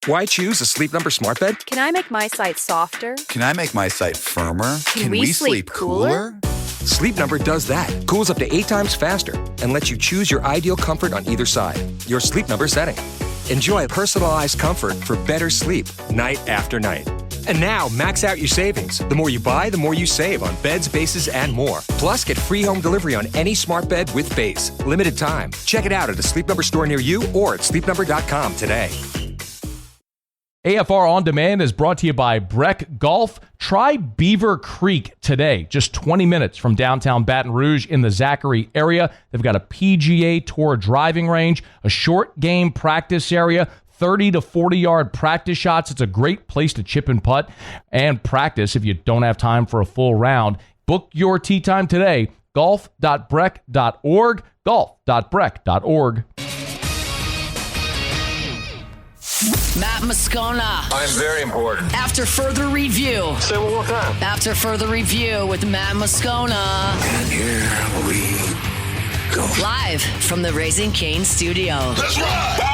Why choose a Sleep Number smart bed? Can I make my site softer? Can I make my site firmer? Can we sleep cooler? Sleep Number does that. Cools up to 8 times faster and lets you choose your ideal comfort on either side. Your Sleep Number setting. Enjoy personalized comfort for better sleep night after night. And now, max out your savings. The more you buy, the more you save on beds, bases, and more. Plus, get free home delivery on any smart bed with base. Limited time. Check it out at a Sleep Number store near you or at sleepnumber.com today. AFR On Demand is brought to you by Breck Golf. Try Beaver Creek today, just 20 minutes from downtown Baton Rouge in the Zachary area. They've got a PGA Tour driving range, a short game practice area, 30 to 40-yard practice shots. It's a great place to chip and putt and practice if you don't have time for a full round. Book your tee time today, golf.breck.org, golf.breck.org. Matt Moscona. I'm very important. After further review. Say it one more time. After further review with Matt Moscona. And here we go. Live from the Raising Cane studio. Let's ride!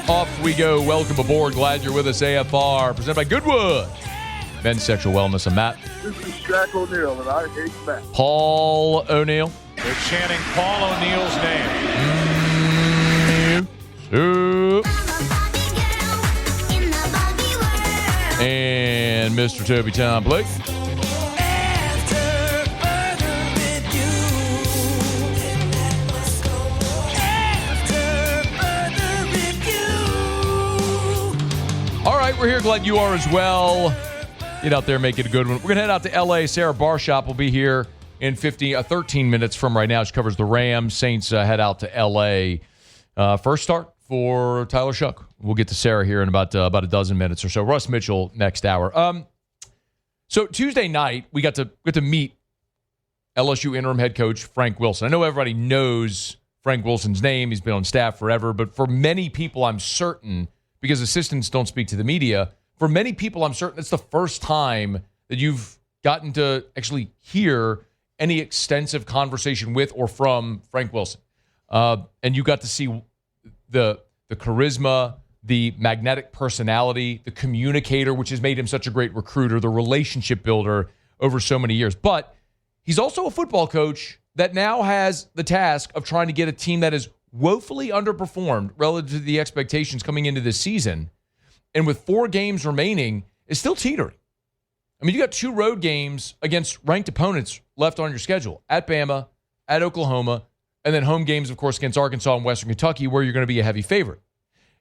Off we go. Welcome aboard. Glad you're with us. AFR, presented by Goodwood. Men's Sexual Wellness. I'm Matt. This is Jack O'Neal, and I hate Matt. Paul O'Neal. They're chanting Paul O'Neal's name. And Mr. Toby Tom Blake. All right, we're here. Glad you are as well. Get out there, make it a good one. We're going to head out to L.A. Sarah Barshop will be here in 13 minutes from right now. She covers the Rams. Saints head out to L.A. First start for Tyler Shuck. We'll get to Sarah here in about a dozen minutes or so. Russ Mitchell next hour. So Tuesday night, we got to meet LSU interim head coach Frank Wilson. I know everybody knows Frank Wilson's name. He's been on staff forever. But for many people, I'm certain, because assistants don't speak to the media, for many people, I'm certain it's the first time that you've gotten to actually hear any extensive conversation with or from Frank Wilson. And you got to see the charisma, the magnetic personality, the communicator, which has made him such a great recruiter, the relationship builder over so many years. But he's also a football coach that now has the task of trying to get a team that is woefully underperformed relative to the expectations coming into this season, and with 4 games remaining, is still teetering. I mean, you got 2 road games against ranked opponents left on your schedule, at Bama, at Oklahoma, and then home games, of course, against Arkansas and Western Kentucky, where you're going to be a heavy favorite.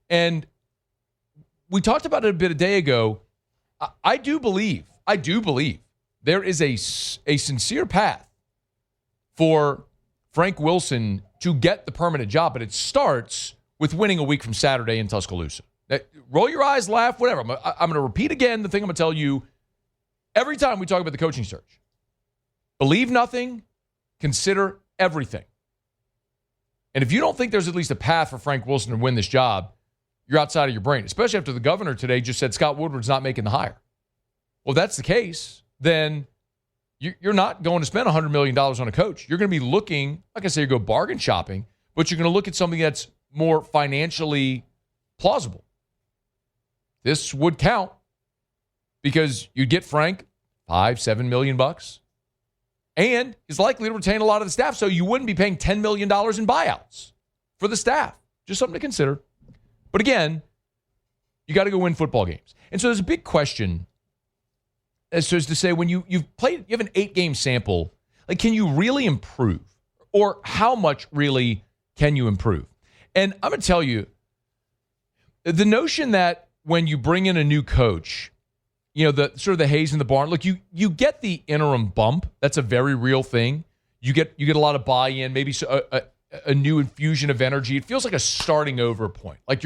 And we talked about it a bit a day ago. I do believe there is a sincere path for Frank Wilson to get the permanent job, but it starts with winning a week from Saturday in Tuscaloosa. Roll your eyes, laugh, whatever. I'm going to repeat again the thing I'm going to tell you every time we talk about the coaching search. Believe nothing, consider everything. And if you don't think there's at least a path for Frank Wilson to win this job, you're outside of your brain, especially after the governor today just said Scott Woodward's not making the hire. Well, if that's the case, then you're not going to spend $100 million on a coach. You're going to be looking, like I say, you go bargain shopping, but you're going to look at something that's more financially plausible. This would count because you'd get Frank $5-7 million bucks, and he's likely to retain a lot of the staff, so you wouldn't be paying $10 million in buyouts for the staff. Just something to consider. But again, you got to go win football games. And so there's a big question as to say, when you have an 8-game sample, like, can you really improve? Or how much really can you improve? And I'm going to tell you, the notion that when you bring in a new coach, the sort of the haze in the barn, look, you get the interim bump. That's a very real thing. You get a lot of buy-in, maybe a new infusion of energy. It feels like a starting over point. Like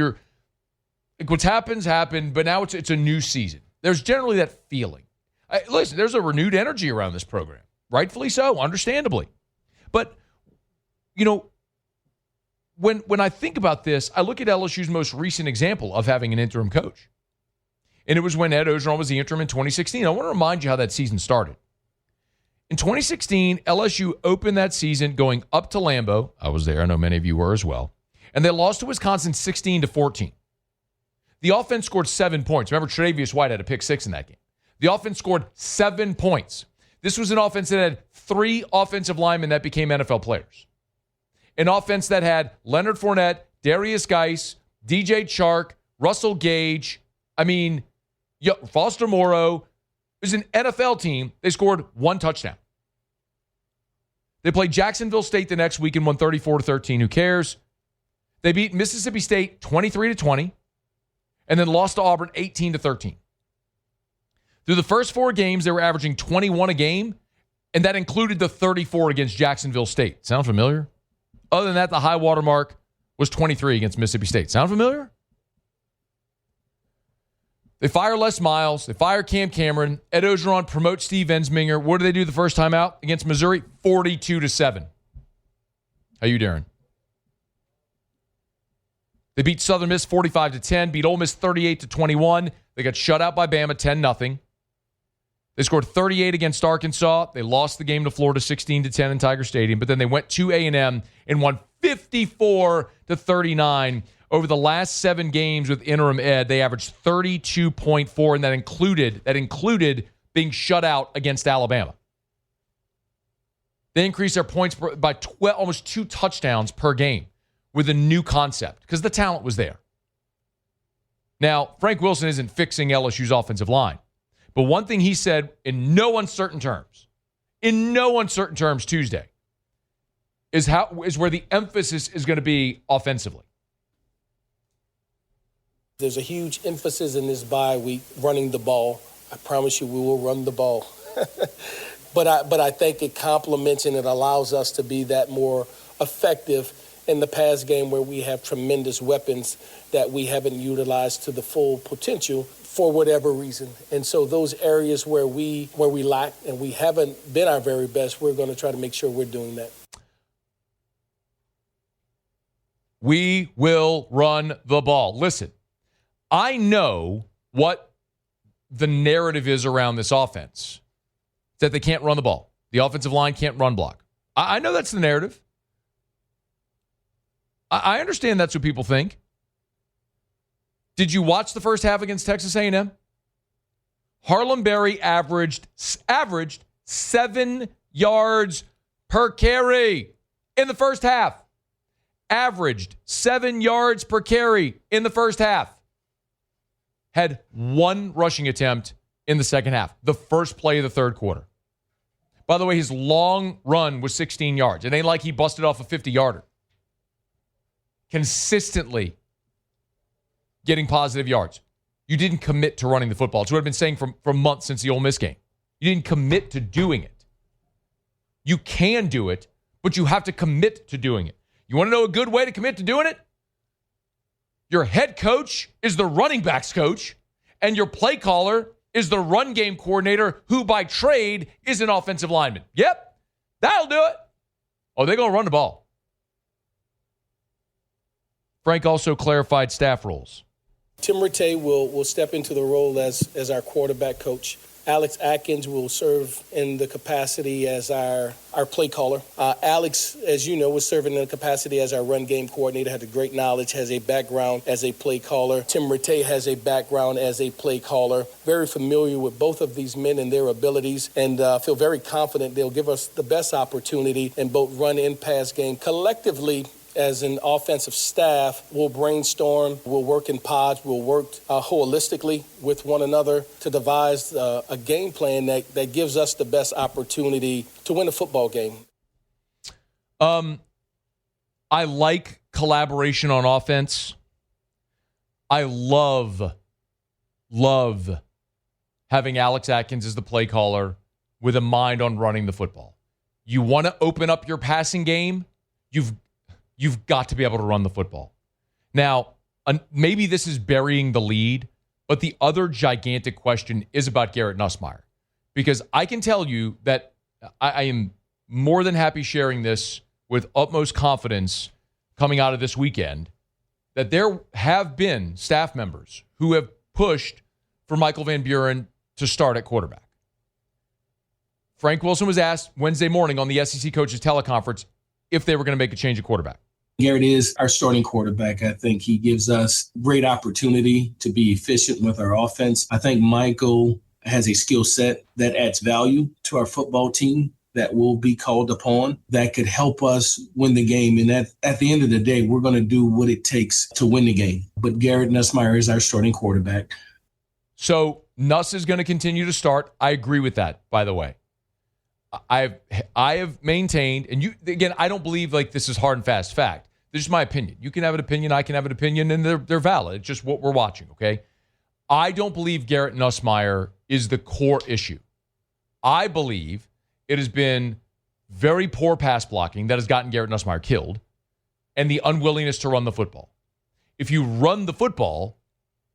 what's happened, but now it's a new season. There's generally that feeling. Listen, there's a renewed energy around this program. Rightfully so, understandably. But, when I think about this, I look at LSU's most recent example of having an interim coach. And it was when Ed Orgeron was the interim in 2016. I want to remind you how that season started. In 2016, LSU opened that season going up to Lambeau. I was there. I know many of you were as well. And they lost to Wisconsin 16-14. The offense scored 7 points. Remember, Tre'Davious White had a pick 6 in that game. The offense scored 7 points. This was an offense that had 3 offensive linemen that became NFL players. An offense that had Leonard Fournette, Darius Geis, DJ Chark, Russell Gage, Foster Moreau. It was an NFL team. They scored 1 touchdown. They played Jacksonville State the next week and won 34-13. Who cares? They beat Mississippi State 23-20 and then lost to Auburn 18-13. Through the first 4 games, they were averaging 21 a game, and that included the 34 against Jacksonville State. Sound familiar? Other than that, the high water mark was 23 against Mississippi State. Sound familiar? They fire Les Miles. They fire Cam Cameron. Ed Orgeron promotes Steve Ensminger. What did they do the first time out against Missouri? 42-7. How you, Darren? They beat Southern Miss 45-10, beat Ole Miss 38-21. They got shut out by Bama 10-0. They scored 38 against Arkansas. They lost the game to Florida 16-10 in Tiger Stadium, but then they went to A&M and won 54-39. Over the last 7 games with interim Ed, they averaged 32.4, and that included being shut out against Alabama. They increased their points by almost 2 touchdowns per game with a new concept because the talent was there. Now, Frank Wilson isn't fixing LSU's offensive line, but one thing he said in no uncertain terms Tuesday, is where the emphasis is going to be offensively. There's a huge emphasis in this bye week running the ball. I promise you we will run the ball. But I think it complements and it allows us to be that more effective in the pass game where we have tremendous weapons that we haven't utilized to the full potential for whatever reason. And so those areas where we lack and we haven't been our very best, we're going to try to make sure we're doing that. We will run the ball. Listen, I know what the narrative is around this offense, that they can't run the ball. The offensive line can't run block. I know that's the narrative. I understand that's what people think. Did you watch the first half against Texas A&M? Harlem Berry averaged 7 yards per carry in the first half. Averaged 7 yards per carry in the first half. Had 1 rushing attempt in the second half, the first play of the third quarter. By the way, his long run was 16 yards. It ain't like he busted off a 50-yarder. Consistently getting positive yards. You didn't commit to running the football. It's what I've been saying for months since the Ole Miss game. You didn't commit to doing it. You can do it, but you have to commit to doing it. You want to know a good way to commit to doing it? Your head coach is the running backs coach, and your play caller is the run game coordinator who by trade is an offensive lineman. Yep, that'll do it. Oh, they're going to run the ball. Frank also clarified staff roles. Tim Rattay will step into the role as our quarterback coach. Alex Atkins will serve in the capacity as our play caller. Alex, as you know, was serving in the capacity as our run game coordinator, had a great knowledge, has a background as a play caller. Tim Rattay has a background as a play caller. Very familiar with both of these men and their abilities, and feel very confident they'll give us the best opportunity in both run and pass game. Collectively, as an offensive staff, we'll brainstorm, we'll work in pods, we'll work holistically with one another to devise a game plan that gives us the best opportunity to win a football game. I like collaboration on offense. I love having Alex Atkins as the play caller with a mind on running the football. You want to open up your passing game, You've got to be able to run the football. Now, maybe this is burying the lead, but the other gigantic question is about Garrett Nussmeier. Because I can tell you that I am more than happy sharing this with utmost confidence coming out of this weekend that there have been staff members who have pushed for Michael Van Buren to start at quarterback. Frank Wilson was asked Wednesday morning on the SEC coaches teleconference if they were going to make a change at quarterback. Garrett is our starting quarterback. I think he gives us great opportunity to be efficient with our offense. I think Michael has a skill set that adds value to our football team that will be called upon that could help us win the game. And at the end of the day, we're going to do what it takes to win the game. But Garrett Nussmeier is our starting quarterback. So Nuss is going to continue to start. I agree with that, by the way. I have maintained, and you again, I don't believe like this is hard and fast fact. This is my opinion. You can have an opinion, I can have an opinion, and they're valid. It's just what we're watching, okay? I don't believe Garrett Nussmeier is the core issue. I believe it has been very poor pass blocking that has gotten Garrett Nussmeier killed, and the unwillingness to run the football. If you run the football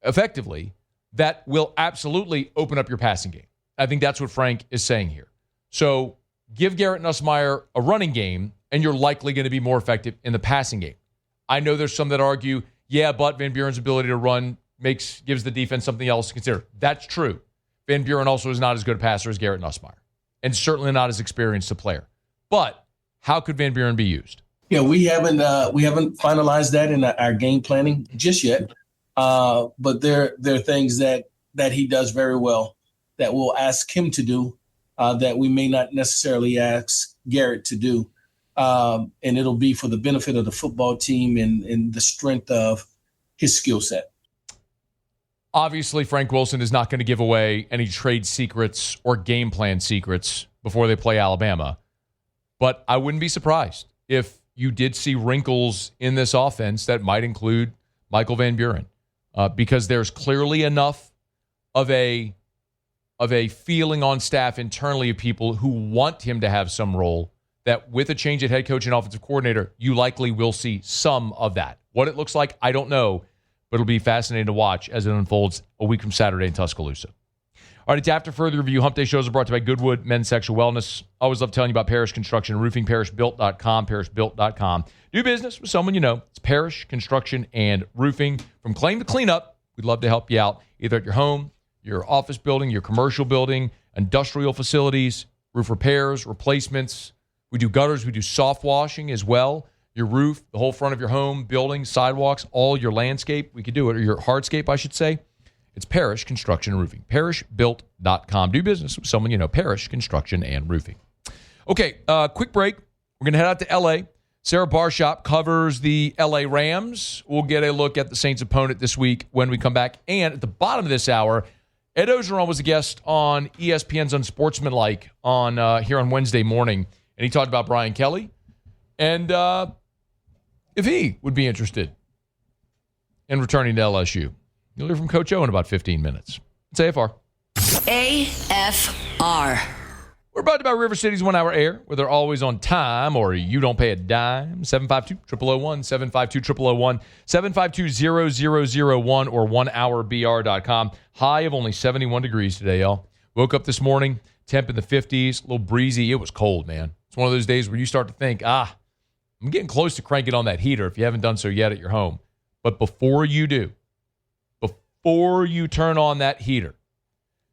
effectively, that will absolutely open up your passing game. I think that's what Frank is saying here. So give Garrett Nussmeier a running game, and you're likely going to be more effective in the passing game. I know there's some that argue, yeah, but Van Buren's ability to run gives the defense something else to consider. That's true. Van Buren also is not as good a passer as Garrett Nussmeier, and certainly not as experienced a player. But how could Van Buren be used? Yeah, we haven't finalized that in our game planning just yet. But there are things that he does very well that we'll ask him to do that we may not necessarily ask Garrett to do. And it'll be for the benefit of the football team and the strength of his skill set. Obviously, Frank Wilson is not going to give away any trade secrets or game plan secrets before they play Alabama. But I wouldn't be surprised if you did see wrinkles in this offense that might include Michael Van Buren, because there's clearly enough of a feeling on staff internally of people who want him to have some role that with a change at head coach and offensive coordinator, you likely will see some of that. What it looks like, I don't know, but it'll be fascinating to watch as it unfolds a week from Saturday in Tuscaloosa. All right, it's After Further Review. Hump Day shows are brought to you by Goodwood Men's Sexual Wellness. Always love telling you about Parish Construction and Roofing, parishbuilt.com, parishbuilt.com. Do business with someone you know. It's Parish Construction and Roofing. From claim to cleanup, we'd love to help you out, either at your home, your office building, your commercial building, industrial facilities, roof repairs, replacements. We do gutters. We do soft washing as well. Your roof, the whole front of your home, buildings, sidewalks, all your landscape. We could do it, or your hardscape, I should say. It's Parish Construction and Roofing. Parishbuilt.com. Do business with someone you know. Parish Construction and Roofing. Okay, quick break. We're going to head out to L.A. Sarah Barshop covers the L.A. Rams. We'll get a look at the Saints' opponent this week when we come back. And at the bottom of this hour, Ed Orgeron was a guest on ESPN's Unsportsmanlike here on Wednesday morning. And he talked about Brian Kelly and if he would be interested in returning to LSU. You'll hear from Coach O in about 15 minutes. It's AFR. AFR. We're brought to you by River City's 1 Hour Air, where they're always on time or you don't pay a dime. 752-0001, 752-0001, 752-0001 or 1hourbr.com. High of only 71 degrees today, y'all. Woke up this morning, temp in the 50s, a little breezy. It was cold, man. It's one of those days where you start to think, I'm getting close to cranking on that heater if you haven't done so yet at your home. But before you do, before you turn on that heater,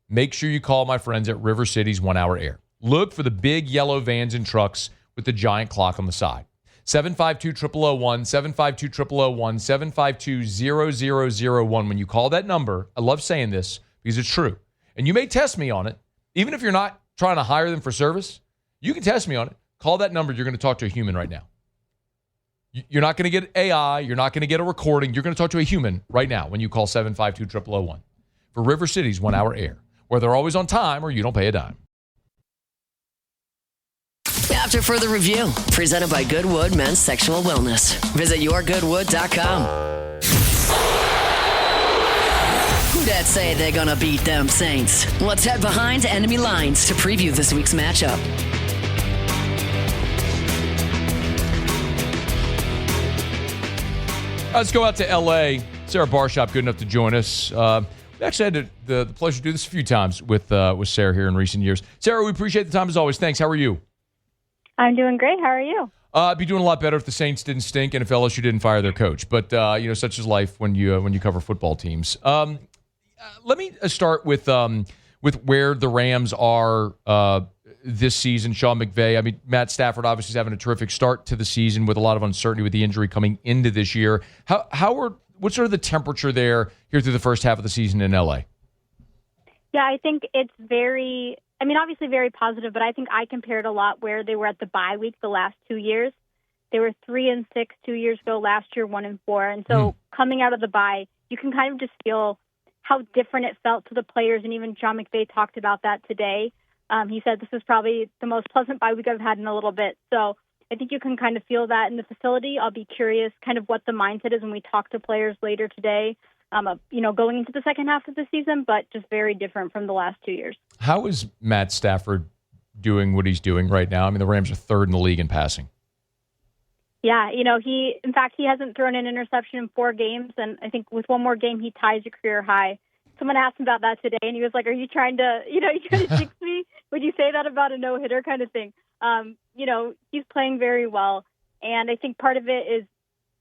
make sure you call my friends at River City's 1 Hour Air. Look for the big yellow vans and trucks with the giant clock on the side. 752-0001, 752-0001, 752-0001. When you call that number, I love saying this because it's true. And you may test me on it. Even if you're not trying to hire them for service, you can test me on it. Call that number. You're going to talk to a human right now. You're not going to get AI. You're not going to get a recording. You're going to talk to a human right now when you call 752-0001 for River City's 1 Hour Air, where they're always on time or you don't pay a dime. After Further Review, presented by Goodwood Men's Sexual Wellness. Visit yourgoodwood.com. Who dat say they're gonna beat them Saints? Let's head behind enemy lines to preview this week's matchup. Let's go out to L.A. Sarah Barshop, good enough to join us. We actually had the pleasure to do this a few times with Sarah here in recent years. Sarah, we appreciate the time as always. Thanks. How are you? I'm doing great. How are you? I'd be doing a lot better if the Saints didn't stink and if LSU didn't fire their coach. But such is life when you cover football teams. Let me start with where the Rams are this season. Sean McVay. I mean, Matt Stafford obviously is having a terrific start to the season with a lot of uncertainty with the injury coming into this year. What's sort of the temperature there here through the first half of the season in LA? Yeah, I think it's obviously very positive, but I think I compared a lot where they were at the bye week the last 2 years. They were 3-6 2 years ago, last year 1-4. And so coming out of the bye, you can kind of just feel how different it felt to the players. And even Sean McVay talked about that today. He said this is probably the most pleasant bye week I've had in a little bit. So I think you can kind of feel that in the facility. I'll be curious kind of what the mindset is when we talk to players later today. Going into the second half of the season, but just very different from the last 2 years. How is Matt Stafford doing what he's doing right now? I mean, the Rams are third in the league in passing. Yeah, he hasn't thrown an interception in 4 games, and I think with one more game, he ties a career high. Someone asked him about that today, and he was like, "Are you trying to, jinx me? Would you say that about a no-hitter kind of thing?" He's playing very well, and I think part of it is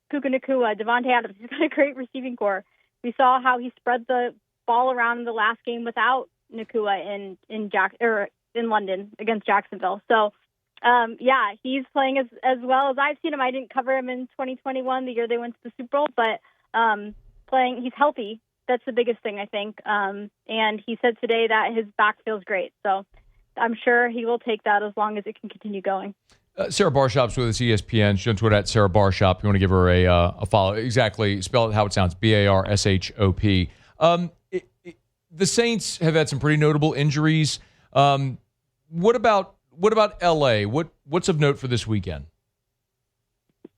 Puka Nacua, Devontae Adams. He's got a great receiving core. We saw how he spread the ball around in the last game without Nacua in London against Jacksonville. So, he's playing as well as I've seen him. I didn't cover him in 2021, the year they went to the Super Bowl, but he's healthy. That's the biggest thing, I think. And he said today that his back feels great. So I'm sure he will take that as long as it can continue going. Sarah Barshop's with us, ESPN. She's on Twitter at Sarah Barshop. You want to give her a follow. Exactly. Spell it how it sounds. Barshop. The Saints have had some pretty notable injuries. What about LA? What's of note for this weekend?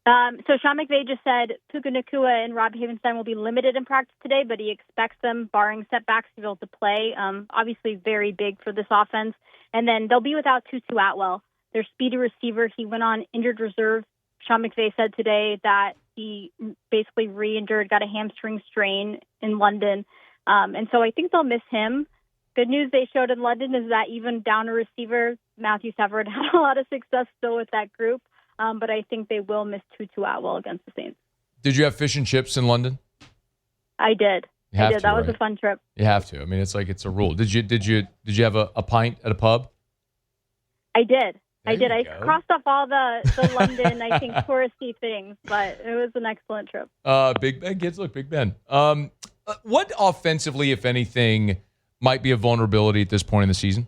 So Sean McVay just said Puka Nacua and Rob Havenstein will be limited in practice today, but he expects them, barring setbacks, to be able to play. Obviously very big for this offense. And then they'll be without Tutu Atwell, their speedy receiver. He went on injured reserve. Sean McVay said today that he basically re-injured, got a hamstring strain in London. And so I think they'll miss him. Good news they showed in London is that even down a receiver, Matthew Stafford had a lot of success still with that group. But I think they will miss Tutu Atwell against the Saints. Did you have fish and chips in London? I did. That was a fun trip. You have to. I mean, it's a rule. Did you have a pint at a pub? I did. I crossed off all the London, I think, touristy things, but it was an excellent trip. Big Ben kids, look, Big Ben. What offensively, if anything, might be a vulnerability at this point in the season?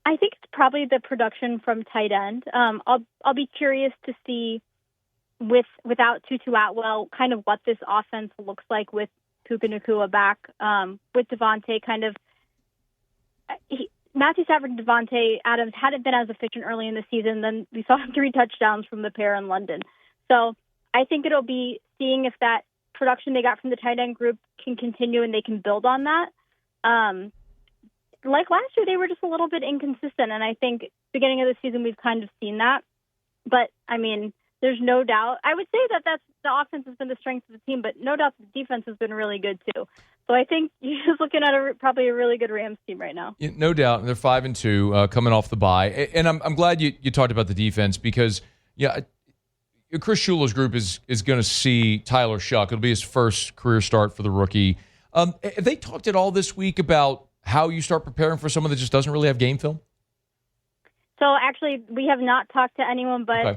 I think it's probably the production from tight end. I'll be curious to see without Tutu Atwell kind of what this offense looks like with Puka Nacua back, with Devontae kind of. Matthew Stafford and Devontae Adams hadn't been as efficient early in the season. Then we saw 3 touchdowns from the pair in London. So I think it'll be seeing if that production they got from the tight end group can continue and they can build on that. Like last year, they were just a little bit inconsistent, and I think beginning of the season we've kind of seen that. But, I mean, there's no doubt. I would say that's the offense has been the strength of the team, but no doubt the defense has been really good too. So I think you're just looking at probably a really good Rams team right now. Yeah, no doubt. They're 5-2 coming off the bye. And I'm glad you talked about the defense because, Chris Shula's group is going to see Tyler Shuck. It'll be his first career start for the rookie. Have they talked at all this week about how you start preparing for someone that just doesn't really have game film? So actually, we have not talked to anyone but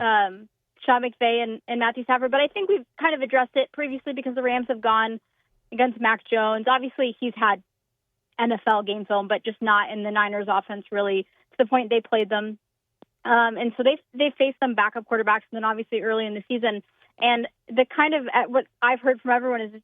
Sean McVay and Matthew Stafford, but I think we've kind of addressed it previously because the Rams have gone against Mac Jones. Obviously, he's had NFL game film, but just not in the Niners offense really to the point they played them. And so they faced some backup quarterbacks, and then obviously early in the season. And the kind of what I've heard from everyone is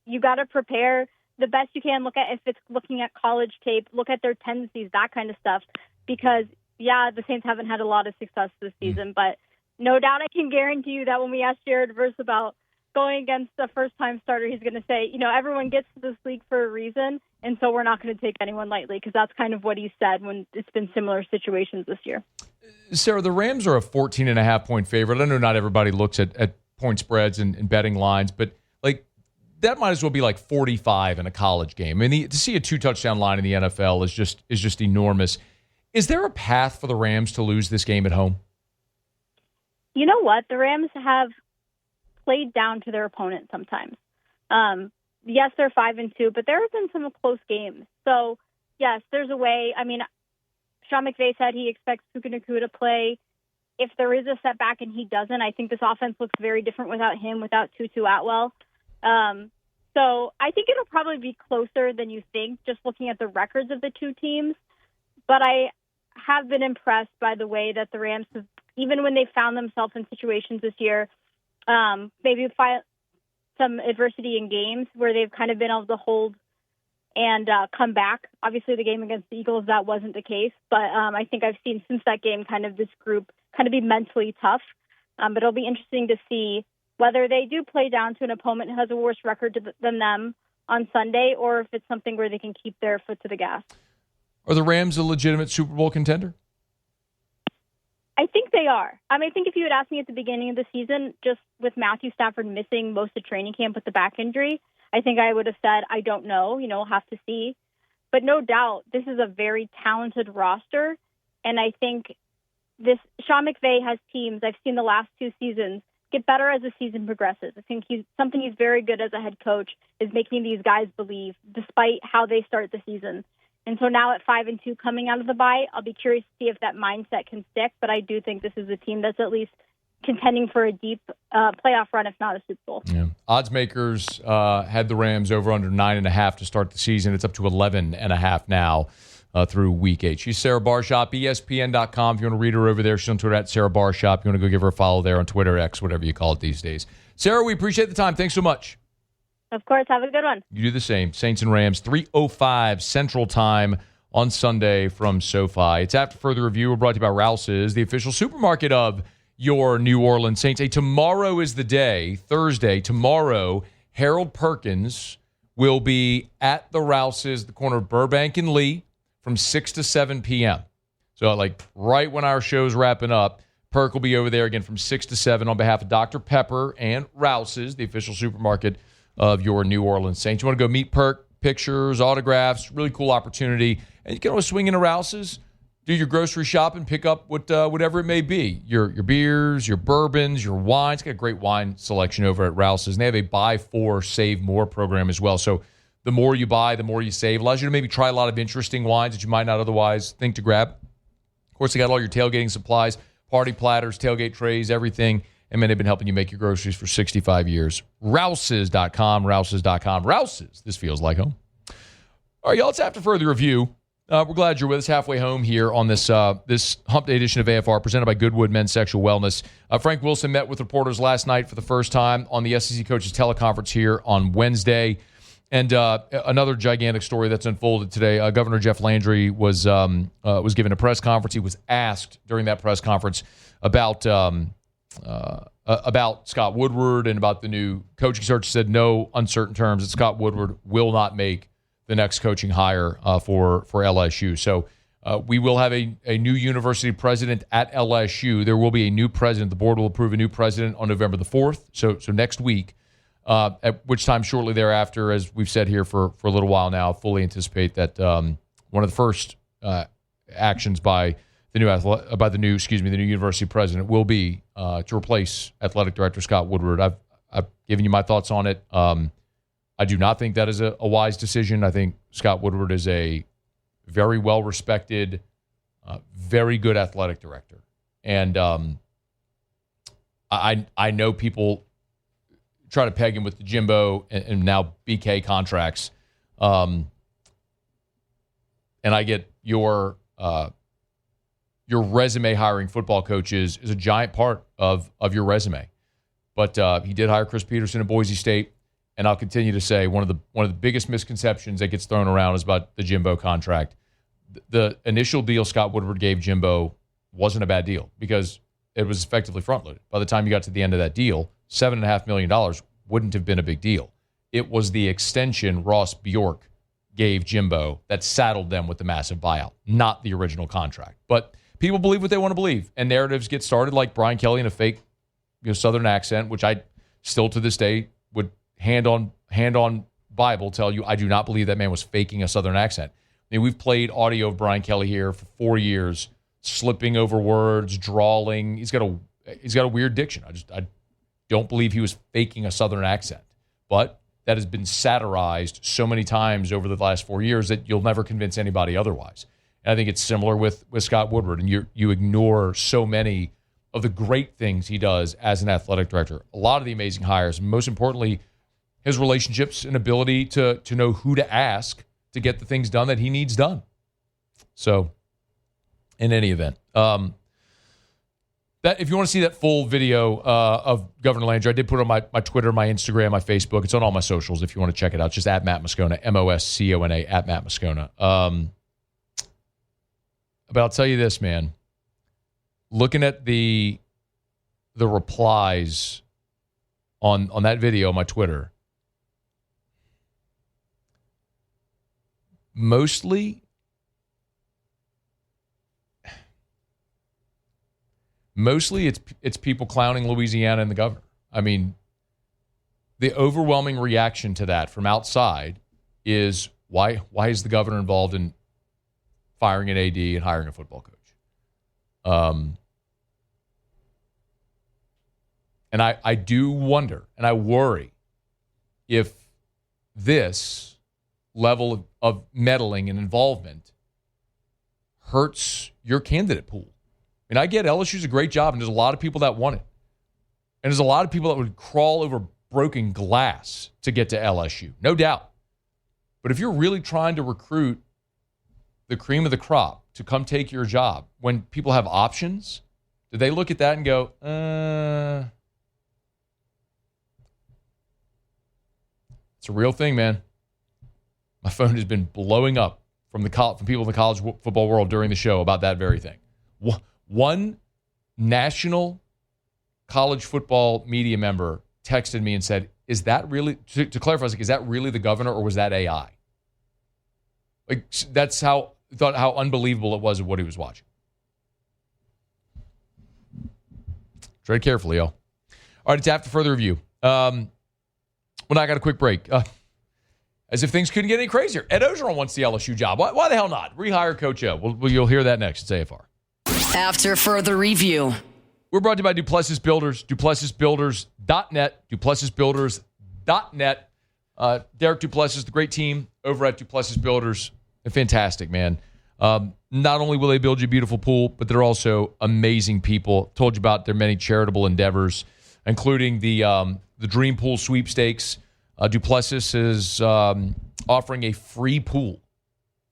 you got to prepare the best you can. Look at if it's looking at college tape, look at their tendencies, that kind of stuff. Because the Saints haven't had a lot of success this season, but no doubt I can guarantee you that when we asked Jared Verse about going against a first-time starter, he's going to say, everyone gets to this league for a reason, and so we're not going to take anyone lightly, because that's kind of what he said when it's been similar situations this year. Sarah, the Rams are a 14.5-point favorite. I know not everybody looks at point spreads and betting lines, but that might as well be like 45 in a college game. I mean, to see a 2-touchdown line in the NFL is just enormous. Is there a path for the Rams to lose this game at home? you know what? The Rams have played down to their opponent sometimes. Yes, they're 5-2, but there have been some close games. So, yes, there's a way. I mean, Sean McVay said he expects Puka Nacua to play. If there is a setback and he doesn't, I think this offense looks very different without him, without Tutu Atwell. So I think it'll probably be closer than you think, just looking at the records of the two teams. But I have been impressed by the way that the Rams have, even when they found themselves in situations this year, maybe some adversity in games where they've kind of been able to hold and come back. Obviously, the game against the Eagles, that wasn't the case. But I think I've seen since that game kind of this group kind of be mentally tough. But it'll be interesting to see whether they do play down to an opponent who has a worse record than them on Sunday, or if it's something where they can keep their foot to the gas. Are the Rams a legitimate Super Bowl contender? I think they are. I think if you had asked me at the beginning of the season, just with Matthew Stafford missing most of training camp with the back injury, I think I would have said, I don't know, we'll have to see. But no doubt, this is a very talented roster, and I think Sean McVay has teams, I've seen the last 2 seasons, get better as the season progresses. I think he's very good as a head coach is making these guys believe, despite how they start the season. And so now at 5-2 coming out of the bye, I'll be curious to see if that mindset can stick. But I do think this is a team that's at least contending for a deep playoff run, if not a Super Bowl. Yeah. Odds makers had the Rams over under 9.5 to start the season. It's up to 11.5 now through week 8. She's Sarah Barshop, ESPN.com. If you want to read her over there, she's on Twitter at Sarah Barshop. You want to go give her a follow there on Twitter, X, whatever you call it these days. Sarah, we appreciate the time. Thanks so much. Of course. Have a good one. You do the same. Saints and Rams, 3:05 Central Time on Sunday from SoFi. It's After Further Review. We're brought to you by Rouse's, the official supermarket of your New Orleans Saints. Hey, tomorrow is the day, Thursday. Tomorrow, Harold Perkins will be at the Rouse's, the corner of Burbank and Lee, from 6 to 7 p.m. So, right when our show's wrapping up, Perk will be over there again from 6 to 7 on behalf of Dr. Pepper and Rouse's, the official supermarket of your New Orleans Saints. You want to go meet Perk, pictures, autographs, really cool opportunity. And you can always swing into Rouse's, do your grocery shopping, pick up whatever it may be. Your beers, your bourbons, your wines. Got a great wine selection over at Rouse's. And they have a buy 4, save more program as well. So the more you buy, the more you save. Allows you to maybe try a lot of interesting wines that you might not otherwise think to grab. Of course, they got all your tailgating supplies, party platters, tailgate trays, everything. And man, they've been helping you make your groceries for 65 years. Rouses.com, Rouses.com. Rouses, this feels like home. All right, y'all, it's After Further Review. We're glad you're with us halfway home here on this Hump Day edition of AFR presented by Goodwood Men's Sexual Wellness. Frank Wilson met with reporters last night for the first time on the SEC Coaches Teleconference here on Wednesday. And another gigantic story that's unfolded today. Governor Jeff Landry was given a press conference. He was asked during that press conference about Scott Woodward and about the new coaching search. He said no uncertain terms that Scott Woodward will not make the next coaching hire for LSU. So we will have a new university president at LSU. There will be a new president. The board will approve a new president on November the 4th, so next week, at which time shortly thereafter, as we've said here for a little while now, fully anticipate that one of the first actions by the new university president will be to replace athletic director Scott Woodward. I've given you my thoughts on it. I do not think that is a wise decision. I think Scott Woodward is a very well-respected, very good athletic director. And I know people try to peg him with the Jimbo and now BK contracts. And I get your resume hiring football coaches is a giant part of your resume. But he did hire Chris Peterson at Boise State. And I'll continue to say one of the biggest misconceptions that gets thrown around is about the Jimbo contract. The initial deal Scott Woodward gave Jimbo wasn't a bad deal because it was effectively front-loaded. By the time you got to the end of that deal, $7.5 million wouldn't have been a big deal. It was the extension Ross Bjork gave Jimbo that saddled them with the massive buyout, not the original contract. But people believe what they want to believe, and narratives get started like Brian Kelly in a fake Southern accent, which I still to this day would hand on Bible tell you I do not believe that man was faking a Southern accent. I mean, we've played audio of Brian Kelly here for 4 years, slipping over words, drawling. He's got He's got a weird diction. I don't believe he was faking a Southern accent. But that has been satirized so many times over the last 4 years that you'll never convince anybody otherwise. And I think it's similar with Scott Woodward, and you ignore so many of the great things he does as an athletic director. A lot of the amazing hires, most importantly, his relationships and ability to know who to ask to get the things done that he needs done. So, in any event, that if you want to see that full video of Governor Landry, I did put it on my Twitter, my Instagram, my Facebook. It's on all my socials if you want to check it out. Just at Matt Moscona, Moscona, at Matt Moscona. But I'll tell you this, man. Looking at the replies on that video on my Twitter, mostly it's people clowning Louisiana and the governor. I mean, the overwhelming reaction to that from outside is why is the governor involved in firing an AD and hiring a football coach? And I do wonder and I worry if this level of meddling and involvement hurts your candidate pool. I mean, I get LSU's a great job, and there's a lot of people that want it. And there's a lot of people that would crawl over broken glass to get to LSU, no doubt. But if you're really trying to recruit the cream of the crop to come take your job, when people have options, do they look at that and go, it's a real thing, man. My phone has been blowing up from people in the college football world during the show about that very thing. One national college football media member texted me and said, is that really, to clarify, I was like, is that really the governor or was that AI? Like, that's how unbelievable it was of what he was watching. Tread carefully, y'all. All right, it's after further review. Well, now I got a quick break. As if things couldn't get any crazier. Ed Orgeron wants the LSU job. Why the hell not? Rehire Coach Ed. You'll hear that next at AFR. After further review. We're brought to you by Duplessis Builders, DuplessisBuilders.net, DuplessisBuilders.net. Derek Duplessis, the great team over at Duplessis Builders. They're fantastic, man. Not only will they build you a beautiful pool, but they're also amazing people. Told you about their many charitable endeavors, including the Dream Pool Sweepstakes. Duplessis is offering a free pool.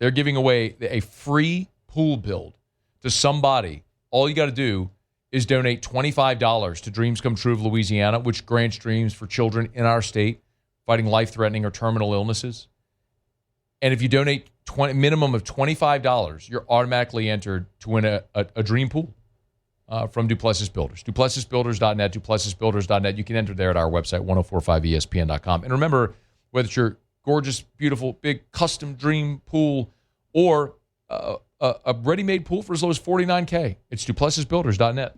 They're giving away a free pool build to somebody. All you got to do is donate $25 to Dreams Come True of Louisiana, which grants dreams for children in our state fighting life-threatening or terminal illnesses. And if you donate minimum of $25, you're automatically entered to win a dream pool from Duplessis Builders. DuplessisBuilders.net, DuplessisBuilders.net. You can enter there at our website, 1045ESPN.com. And remember, whether it's your gorgeous, beautiful, big custom dream pool or a ready-made pool for as low as $49K, it's DuplessisBuilders.net.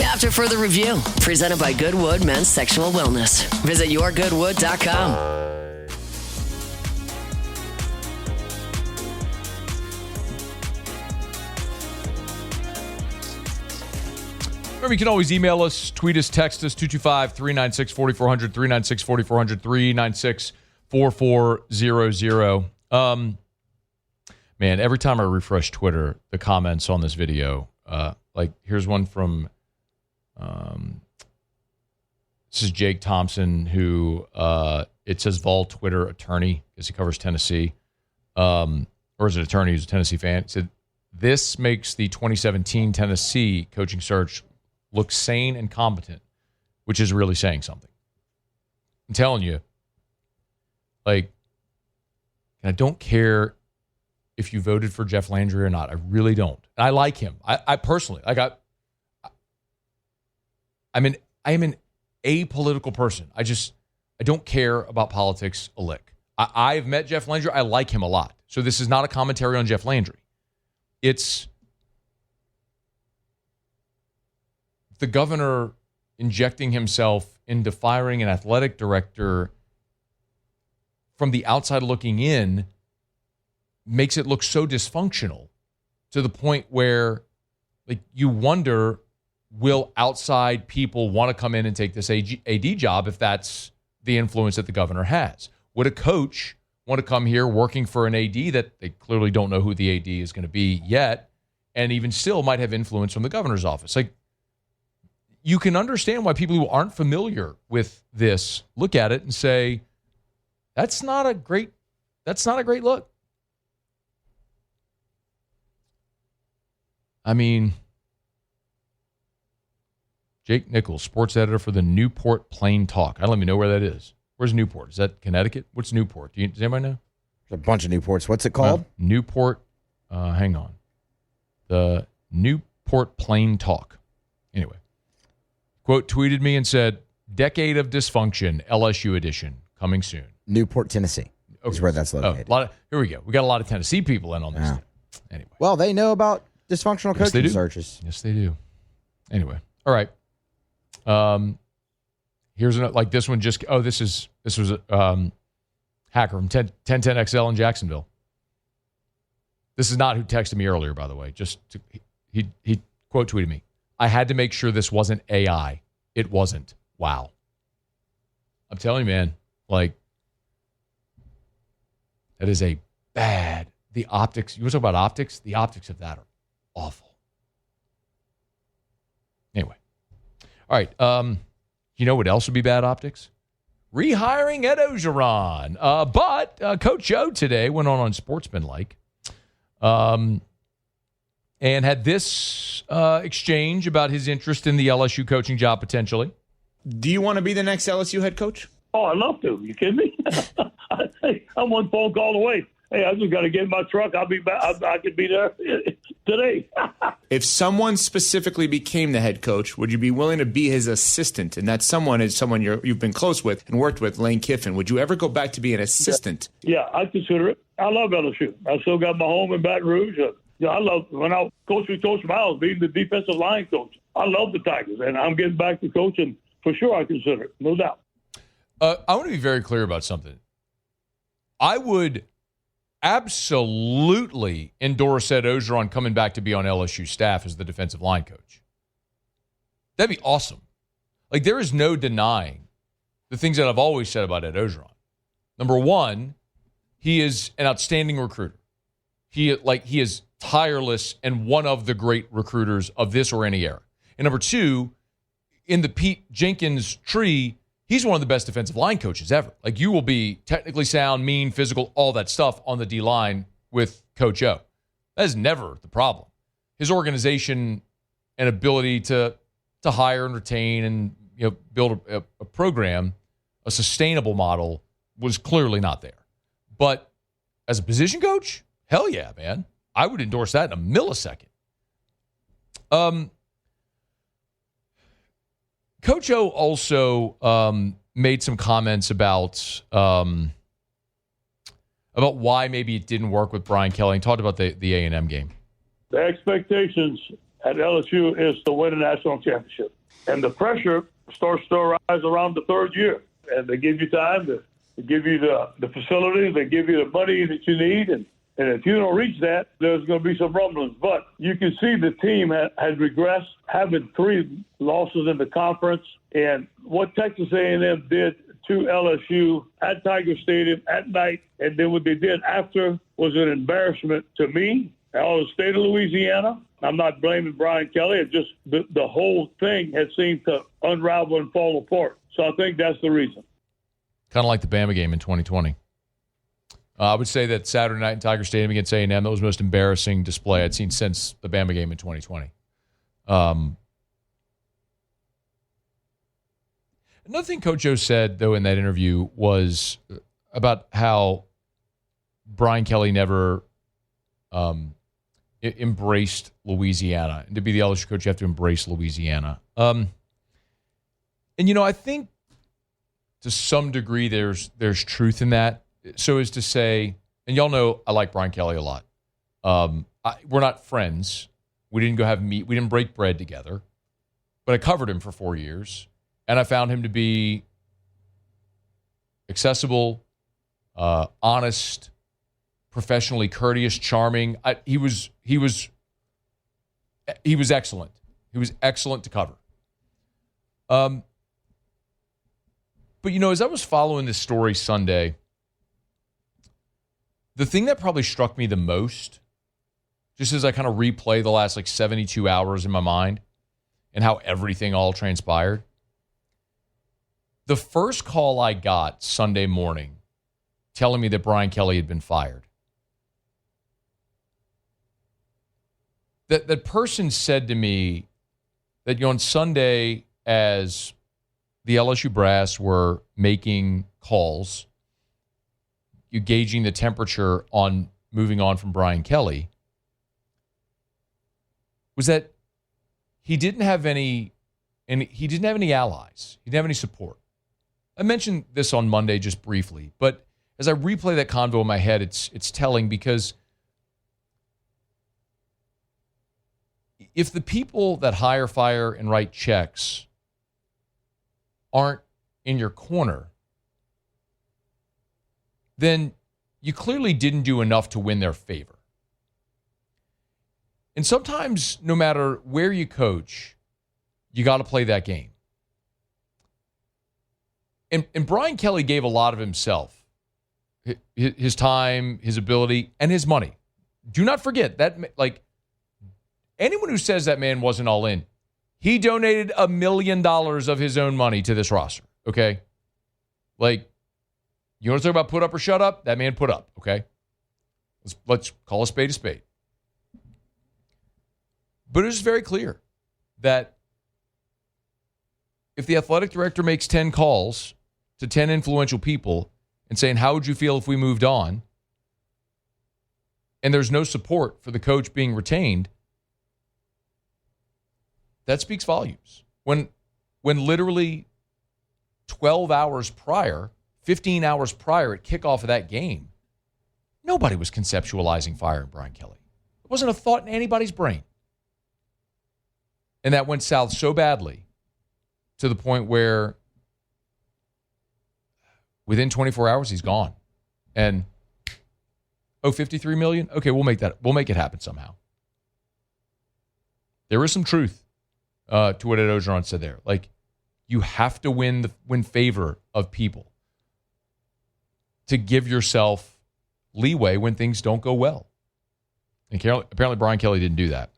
After further review, presented by Goodwood Men's Sexual Wellness. Visit yourgoodwood.com. Remember, you can always email us, tweet us, text us, 225-396-4400, 396-4400. Man, every time I refresh Twitter, the comments on this video, like here's one from, this is Jake Thompson, who it says Vol Twitter attorney, because he covers Tennessee, or is an attorney who's a Tennessee fan. It said, this makes the 2017 Tennessee coaching search look sane and competent, which is really saying something. I'm telling you, like, and I don't care if you voted for Jeff Landry or not. I really don't. And I like him. I personally, like, I am an apolitical person. I don't care about politics a lick. I've met Jeff Landry. I like him a lot. So this is not a commentary on Jeff Landry. It's the governor injecting himself into firing an athletic director from the outside looking in makes it look so dysfunctional to the point where, like, you wonder will outside people want to come in and take this AD job if that's the influence that the governor has? Would a coach want to come here working for an AD that they clearly don't know who the AD is going to be yet, and even still might have influence from the governor's office? Like, you can understand why people who aren't familiar with this look at it and say, that's not a great look. I mean, Jake Nichols, sports editor for the Newport Plain Talk. I don't even know where that is. Where's Newport? Is that Connecticut? What's Newport? Does anybody know? There's a bunch of Newports. What's it called? Newport. Hang on. The Newport Plain Talk. Anyway. Quote tweeted me and said, "Decade of Dysfunction, LSU edition, coming soon." Newport, Tennessee is where that's located. Here we go. We got a lot of Tennessee people in on this. Anyway. Well, they know about dysfunctional coaching searches. Yes, they do. Anyway. All right. Here's another, like this one just, this was a hacker from 1010XL in Jacksonville. This is not who texted me earlier, by the way. He quote tweeted me. "I had to make sure this wasn't AI. It wasn't. Wow." I'm telling you, man, like, that is a bad, the optics, you want to talk about optics? The optics of that are awful. Anyway. All right. You know what else would be bad optics? Rehiring Ed Orgeron. But Coach Joe today went on Sportsmanlike and had this exchange about his interest in the LSU coaching job potentially. Do you want to be the next LSU head coach? Oh, I'd love to. You kidding me? I'm one phone call away. Hey, I just got to get in my truck. I'll be back. I could be there today. If someone specifically became the head coach, would you be willing to be his assistant? And that someone is someone you've been close with and worked with, Lane Kiffin. Would you ever go back to be an assistant? Yeah, I consider it. I love LSU. I still got my home in Baton Rouge. I love when I coached with Coach Miles, being the defensive line coach. I love the Tigers, and I'm getting back to coaching for sure. I consider it, no doubt. I want to be very clear about something. I would absolutely endorse Ed Orgeron coming back to be on LSU staff as the defensive line coach. That'd be awesome. Like, there is no denying the things that I've always said about Ed Orgeron. Number one, he is an outstanding recruiter. He is tireless and one of the great recruiters of this or any era. And number two, in the Pete Jenkins tree, he's one of the best defensive line coaches ever. Like, you will be technically sound, mean, physical, all that stuff on the D-line with Coach O. That is never the problem. His organization and ability to hire and retain and build a program, a sustainable model, was clearly not there. But as a position coach, hell yeah, man. I would endorse that in a millisecond. Coach O also made some comments about why maybe it didn't work with Brian Kelly. He talked about the A&M game. The expectations at LSU is to win a national championship. And the pressure starts to rise around the third year. And they give you time to give you the facilities, they give you the money that you need. And if you don't reach that, there's going to be some rumblings. But you can see the team had regressed, having 3 losses in the conference. And what Texas A&M did to LSU at Tiger Stadium at night, and then what they did after, was an embarrassment to me, all the state of Louisiana. I'm not blaming Brian Kelly. It just the whole thing has seemed to unravel and fall apart. So I think that's the reason. Kind of like the Bama game in 2020. I would say that Saturday night in Tiger Stadium against A&M, that was the most embarrassing display I'd seen since the Bama game in 2020. Another thing Coach O said, though, in that interview was about how Brian Kelly never embraced Louisiana. And to be the LSU coach, you have to embrace Louisiana. And, I think to some degree there's truth in that. So as to say, and y'all know I like Brian Kelly a lot. We're not friends. We didn't go have meat. We didn't break bread together. But I covered him for 4 years, and I found him to be accessible, honest, professionally courteous, charming. He was excellent. He was excellent to cover. But, as I was following this story Sunday, the thing that probably struck me the most, just as I kind of replay the last 72 hours in my mind and how everything all transpired, the first call I got Sunday morning telling me that Brian Kelly had been fired, that person said to me that on Sunday, as the LSU brass were making calls, you gauging the temperature on moving on from Brian Kelly, was that he didn't have any allies. He didn't have any support. I mentioned this on Monday just briefly, but as I replay that convo in my head, it's telling, because if the people that hire, fire, and write checks aren't in your corner, then you clearly didn't do enough to win their favor. And sometimes, no matter where you coach, you got to play that game. And Brian Kelly gave a lot of himself, his time, his ability, and his money. Do not forget that, anyone who says that man wasn't all in, he donated $1 million of his own money to this roster, okay? You want to talk about put up or shut up? That man put up, okay? Let's call a spade a spade. But it was very clear that if the athletic director makes 10 calls to 10 influential people and saying, how would you feel if we moved on? And there's no support for the coach being retained, that speaks volumes. When literally 12 hours prior, 15 hours prior at kickoff of that game, nobody was conceptualizing firing Brian Kelly. It wasn't a thought in anybody's brain. And that went south so badly to the point where within 24 hours, he's gone. And, $53 million? Okay, we'll make it happen somehow. There is some truth to what Ed Orgeron said there. You have to win favor of people to give yourself leeway when things don't go well. And apparently Brian Kelly didn't do that.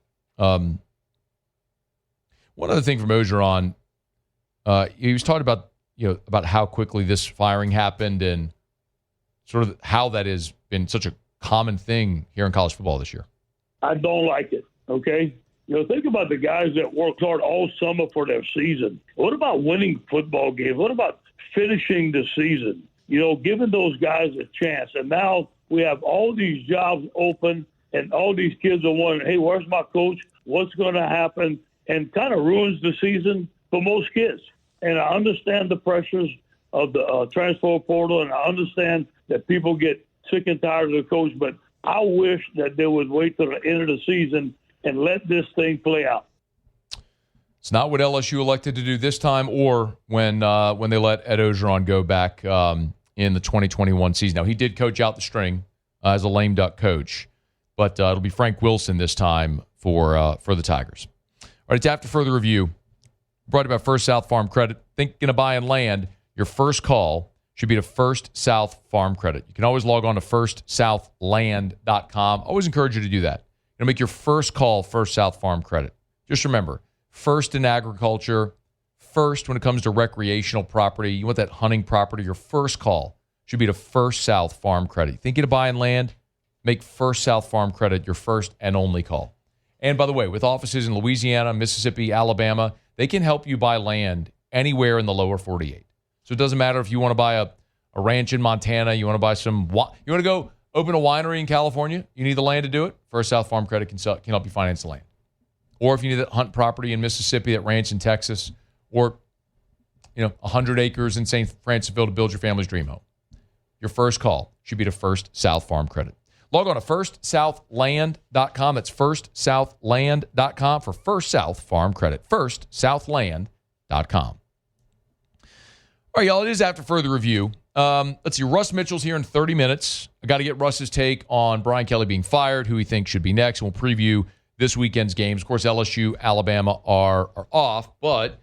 One other thing from Orgeron, he was talking about about how quickly this firing happened and sort of how that has been such a common thing here in college football this year. I don't like it, okay? Think about the guys that worked hard all summer for their season. What about winning football games? What about finishing the season? Giving those guys a chance. And now we have all these jobs open and all these kids are wondering, hey, where's my coach? What's going to happen? And kind of ruins the season for most kids. And I understand the pressures of the transfer portal, and I understand that people get sick and tired of the coach, but I wish that they would wait till the end of the season and let this thing play out. It's not what LSU elected to do this time, or when they let Ed Orgeron go back in the 2021 season. Now, he did coach out the string as a lame duck coach, but it'll be Frank Wilson this time for the Tigers. All right, it's After Further Review. Brought to you by First South Farm Credit. Thinking of buying land? Your first call should be to First South Farm Credit. You can always log on to firstsouthland.com. Always encourage you to do that. Make your first call First South Farm Credit. Just remember, first in agriculture, first when it comes to recreational property. You want that hunting property, your first call should be to First South Farm Credit. Thinking of buying land? Make First South Farm Credit your first and only call. And by the way, with offices in Louisiana, Mississippi, Alabama, they can help you buy land anywhere in the lower 48. So it doesn't matter if you want to buy a ranch in Montana, you want to buy you want to go open a winery in California, you need the land to do it, First South Farm Credit can help you finance the land. Or if you need that hunt property in Mississippi, that ranch in Texas, or 100 acres in St. Francisville to build your family's dream home. Your first call should be to First South Farm Credit. Log on to firstsouthland.com. That's firstsouthland.com for First South Farm Credit. Firstsouthland.com. All right, y'all, it is After Further Review. Let's see, Russ Mitchell's here in 30 minutes. I got to get Russ's take on Brian Kelly being fired, who he thinks should be next, and we'll preview this weekend's games. Of course, LSU, Alabama are off, but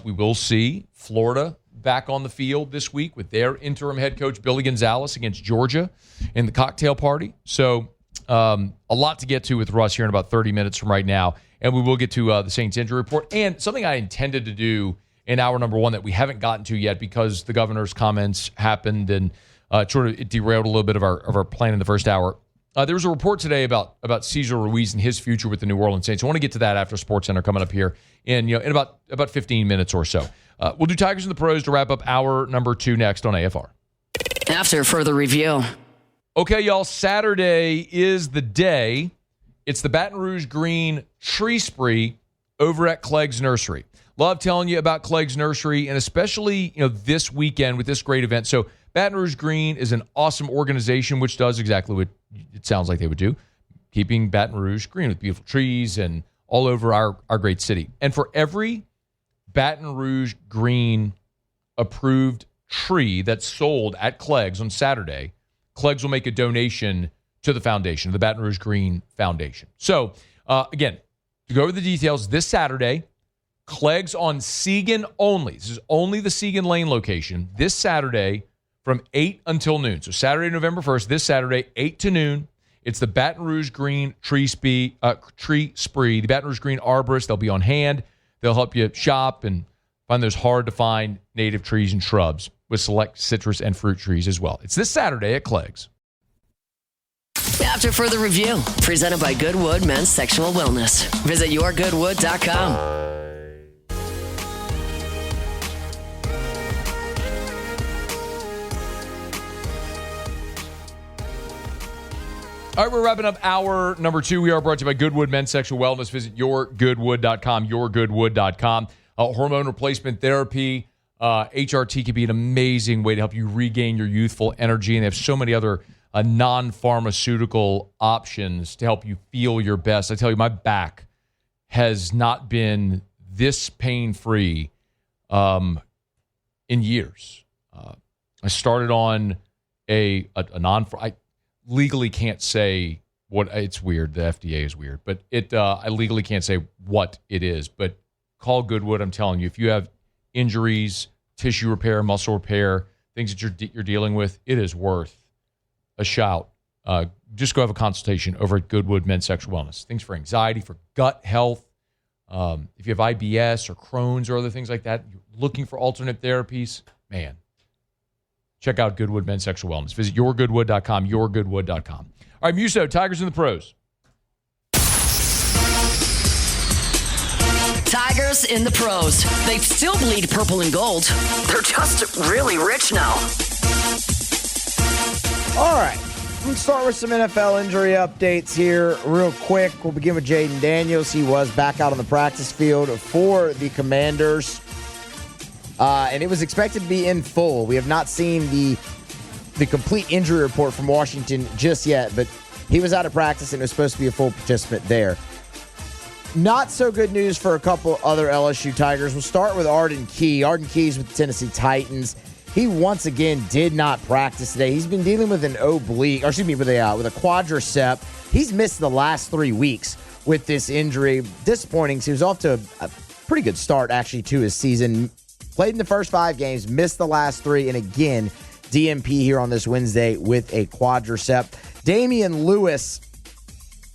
we will see Florida back on the field this week with their interim head coach, Billy Gonzalez, against Georgia in the cocktail party. So a lot to get to with Russ here in about 30 minutes from right now. And we will get to the Saints injury report. And something I intended to do in hour number one that we haven't gotten to yet because the governor's comments happened and sort of it derailed a little bit of our plan in the first hour. There was a report today about Cesar Ruiz and his future with the New Orleans Saints. I want to get to that after SportsCenter coming up here in about 15 minutes or so. We'll do Tigers in the Pros to wrap up hour number 2 next on AFR. After further review. Okay, y'all, Saturday is the day. It's the Baton Rouge Green Tree Spree over at Clegg's Nursery. Love telling you about Clegg's Nursery, and especially this weekend with this great event. So Baton Rouge Green is an awesome organization which does exactly what it sounds like they would do, keeping Baton Rouge green with beautiful trees and all over our great city. And for every Baton Rouge Green approved tree that's sold at Clegg's on Saturday, Clegg's will make a donation to the foundation, the Baton Rouge Green Foundation. So, again, to go over the details, this Saturday, Clegg's on Segan only. This is only the Segan Lane location. This Saturday from 8 until noon. So Saturday, November 1st, this Saturday, 8 to noon. It's the Baton Rouge Green Tree Spree. The Baton Rouge Green Arborists, they'll be on hand. They'll help you shop and find those hard-to-find native trees and shrubs with select citrus and fruit trees as well. It's this Saturday at Clegg's. After further review, presented by Goodwood Men's Sexual Wellness. Visit yourgoodwood.com. All right, we're wrapping up hour number 2. We are brought to you by Goodwood Men's Sexual Wellness. Visit yourgoodwood.com, yourgoodwood.com. Hormone replacement therapy, HRT can be an amazing way to help you regain your youthful energy, and they have so many other non-pharmaceutical options to help you feel your best. I tell you, my back has not been this pain-free in years. I started on a I legally can't say what, it's weird. The FDA is weird, but I legally can't say what it is, but call Goodwood. I'm telling you, if you have injuries, tissue repair, muscle repair, things that you're dealing with, it is worth a shout. Just go have a consultation over at Goodwood Men's Sexual Wellness. Things for anxiety, for gut health. If you have IBS or Crohn's or other things like that, you're looking for alternate therapies, man, check out Goodwood Men's Sexual Wellness. Visit yourgoodwood.com, yourgoodwood.com. All right, Muso, Tigers in the Pros. Tigers in the Pros. They still bleed purple and gold. They're just really rich now. All right. Let's start with some NFL injury updates here real quick. We'll begin with Jaden Daniels. He was back out on the practice field for the Commanders. And it was expected to be in full. We have not seen the complete injury report from Washington just yet, but he was out of practice and was supposed to be a full participant there. Not so good news for a couple other LSU Tigers. We'll start with Arden Key. Arden Key's with the Tennessee Titans. He once again did not practice today. He's been dealing with with a quadricep. He's missed the last 3 weeks with this injury. Disappointing. So he was off to a pretty good start actually to his season. Played in the first 5 games, missed the last 3, and again, DNP here on this Wednesday with a quadricep. Damian Lewis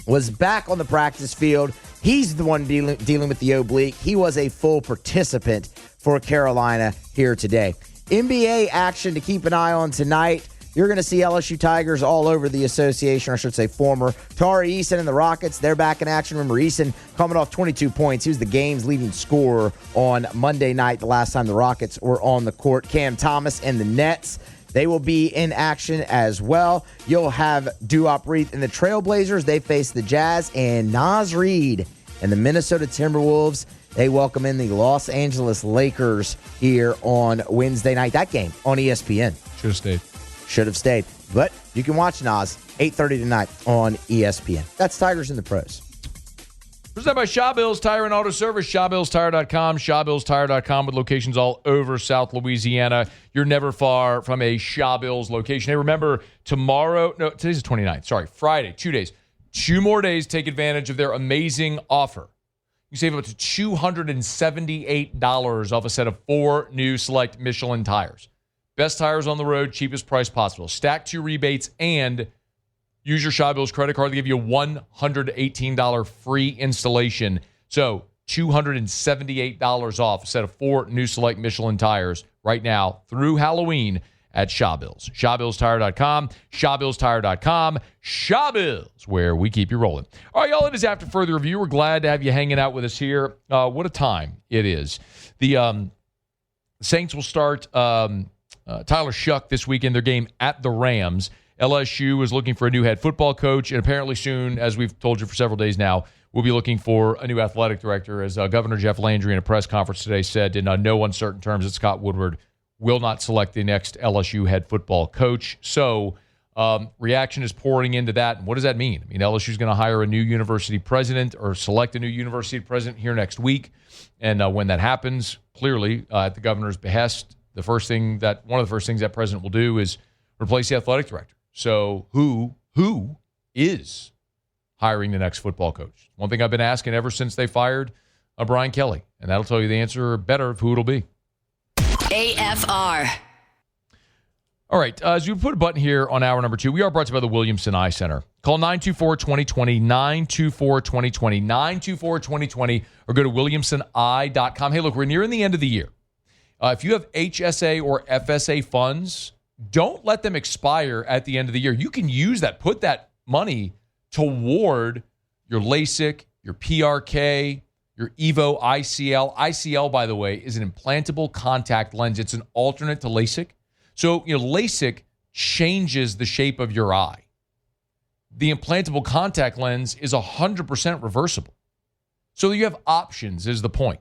was back on the practice field. He's the one dealing with the oblique. He was a full participant for Carolina here today. NBA action to keep an eye on tonight. You're going to see LSU Tigers all over the association, or I should say former. Tari Eason and the Rockets, they're back in action. Remember, Eason coming off 22 points. He was the game's leading scorer on Monday night, the last time the Rockets were on the court. Cam Thomas and the Nets, they will be in action as well. You'll have Duop Reith and the Trailblazers. They face the Jazz, and Naz Reid and the Minnesota Timberwolves. They welcome in the Los Angeles Lakers here on Wednesday night. That game on ESPN. Should have stayed. But you can watch Nas 8:30 tonight on ESPN. That's Tigers in the Pros. Presented by Shaw Bills Tire and Auto Service. ShawBillsTire.com. ShawBillsTire.com with locations all over South Louisiana. You're never far from a Shaw Bills location. Hey, remember, today's the 29th. Sorry, Friday, 2 days. 2 more days. Take advantage of their amazing offer. You save up to $278 off a set of 4 new Select Michelin tires. Best tires on the road, cheapest price possible. Stack 2 rebates and use your Shawbills credit card to give you a $118 free installation. So $278 off a set of 4 new Select Michelin tires right now through Halloween at Shawbills. ShawbillsTire.com. ShawbillsTire.com. Shawbills, where we keep you rolling. All right, y'all, it is After Further Review. We're glad to have you hanging out with us here. What a time it is. The Saints will start Tyler Shuck this weekend, their game at the Rams. LSU is looking for a new head football coach, and apparently soon, as we've told you for several days now, we'll be looking for a new athletic director, as Governor Jeff Landry in a press conference today said in no uncertain terms that Scott Woodward will not select the next LSU head football coach. So reaction is pouring into that. And what does that mean? I mean, LSU is going to hire a new university president or select a new university president here next week. And when that happens, clearly at the governor's behest, one of the first things that president will do is replace the athletic director. So who is hiring the next football coach? One thing I've been asking ever since they fired Brian Kelly, and that'll tell you the answer better of who it'll be. AFR. All right, as we put a button here on hour number 2, we are brought to you by the Williamson Eye Center. Call 924-2020, 924-2020, 924-2020, or go to williamsoneye.com. Hey, look, we're nearing the end of the year. If you have HSA or FSA funds, don't let them expire at the end of the year. You can use that, put that money toward your LASIK, your PRK, your EVO ICL. ICL, by the way, is an implantable contact lens. It's an alternate to LASIK. So, LASIK changes the shape of your eye. The implantable contact lens is 100% reversible. So you have options is the point.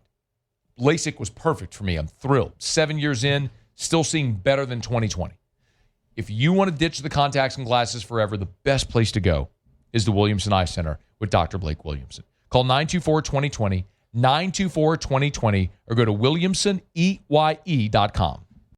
LASIK was perfect for me. I'm thrilled. 7 years in, still seeing better than 2020. If you want to ditch the contacts and glasses forever, the best place to go is the Williamson Eye Center with Dr. Blake Williamson. Call 924-2020, 924-2020, or go to williamsoneye.com.